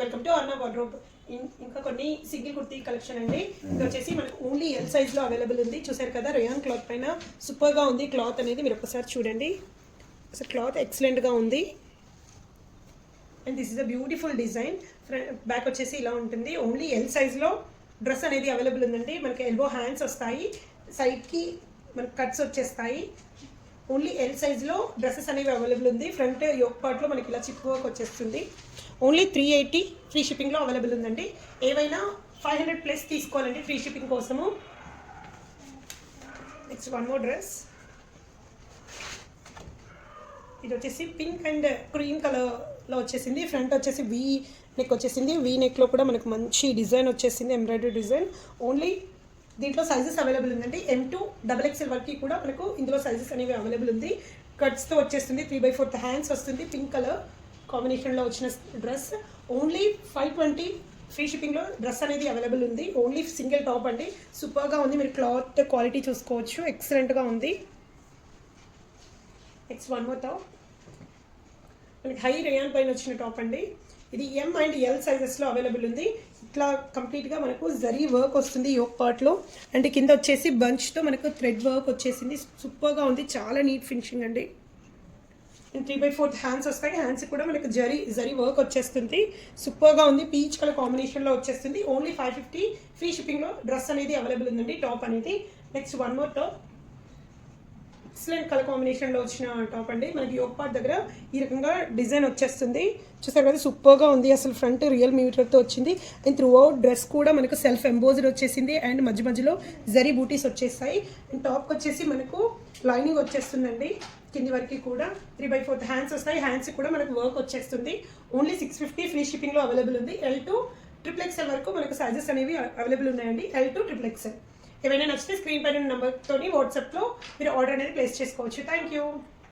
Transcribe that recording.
Welcome to అర్నా wardrobe. ఇంకా కొన్ని single kurti collection అండి. ఇది వచ్చేసి మనకు ఓన్లీ ఎల్ సైజ్లో అవైలబుల్ ఉంది. చూసారు కదా, రేయాన్ క్లాత్ పైన సూపర్గా ఉంది క్లాత్ అనేది. మీరు ఒకసారి చూడండి, అసలు క్లాత్ ఎక్సలెంట్గా ఉంది. And this is a beautiful design. Back వచ్చేసి ఇలా ఉంటుంది. ఓన్లీ ఎల్ సైజ్లో డ్రెస్ అనేది అవైలబుల్ ఉందండి. మనకి ఎల్బో హ్యాండ్స్ వస్తాయి, సైడ్కి మనకి కట్స్ వచ్చేస్తాయి. ఓన్లీ ఎల్ సైజ్లో డ్రెస్సెస్ అనేవి అవైలబుల్ ఉంది. ఫ్రంట్ యోక్ పార్ట్లో మనకి ఇలా చిప్ వర్క్ వచ్చేస్తుంది. ఓన్లీ 380 ఫ్రీ షిప్పింగ్లో అవైలబుల్ ఉందండి. ఏవైనా 500 ప్లస్ తీసుకోవాలండి ఫ్రీ షిప్పింగ్ కోసము. Next one more dress. ఇది వచ్చేసి పింక్ అండ్ క్రీమ్ కలర్లో వచ్చేసింది. ఫ్రంట్ వచ్చేసి వీ నెక్ వచ్చేసింది. వీ నెక్లో కూడా మనకు మంచి డిజైన్ వచ్చేసింది, ఎంబ్రాయిడరీ డిజైన్. ఓన్లీ దీంట్లో సైజెస్ అవైలబుల్ ఉందండి. M2 XXL వరకు కూడా మనకు ఇందులో సైజెస్ అనేవి అవైలబుల్ ఉంది. కట్స్తో వచ్చేస్తుంది. 3/4 హ్యాండ్స్ వస్తుంది. పింక్ కలర్ కాంబినేషన్లో వచ్చిన డ్రెస్. ఓన్లీ 520 ఫ్రీ షిప్పింగ్లో డ్రెస్ అనేది అవైలబుల్ ఉంది. ఓన్లీ సింగిల్ టాప్ అండి. సూపర్గా ఉంది. మీరు క్లాత్ క్వాలిటీ చూసుకోవచ్చు, ఎక్సలెంట్గా ఉంది. Next one more top. మనకి హై రేయాన్ పైన వచ్చిన టాప్ అండి. ఇది M అండ్ L సైజెస్లో అవైలబుల్ ఉంది. ఇట్లా కంప్లీట్గా మనకు జరీ వర్క్ వస్తుంది యోక్ పార్ట్లో. అండ్ కింద వచ్చేసి బంచ్తో మనకు థ్రెడ్ వర్క్ వచ్చేసింది. సూపర్గా ఉంది, చాలా నీట్ ఫినిషింగ్ అండి. 3/4 హ్యాండ్స్ వస్తాయి. హ్యాండ్స్ కూడా మనకు జరీ వర్క్ వచ్చేస్తుంది. సూపర్గా ఉంది. పీచ్ కలర్ కాంబినేషన్లో వచ్చేస్తుంది. ఓన్లీ 550 ఫ్రీ షిప్పింగ్లో డ్రెస్ అనేది అవైలబుల్ ఉందండి, టాప్ అనేది. Next one more top. Excellent colour కాంబినేషన్లో వచ్చిన టాప్ అండి. మనకి యోక్ పార్ట్ దగ్గర ఈ రకంగా డిజైన్ వచ్చేస్తుంది. చూసారు కదా, సూపర్గా ఉంది. అసలు ఫ్రంట్ రియల్ మీటర్తో వచ్చింది. అండ్ త్రూ అవుట్ డ్రెస్ కూడా మనకు సెల్ఫ్ ఎంబోజ్డ్ వచ్చేసింది. అండ్ మధ్యలో జరీ బూటీస్ వచ్చేస్తాయి. అండ్ టాప్కి వచ్చేసి మనకు లైనింగ్ వచ్చేస్తుందండి. కింది వరకు కూడా 3/4 హ్యాండ్స్ వస్తాయి. హ్యాండ్స్ కూడా మనకు వర్క్ వచ్చేస్తుంది. ఓన్లీ 650 ఫ్రీ షిప్పింగ్లో అవైలబుల్ ఉంది. L2 XXL వరకు మనకు సైజెస్ అనేవి అవైలబుల్ ఉన్నాయండి. L2 XXL. ఏమైనా నచ్చితే స్క్రీన్ పైన నెంబర్తోని వాట్సాప్లో మీరు ఆర్డర్ అనేది ప్లేస్ చేసుకోవచ్చు. Thank you.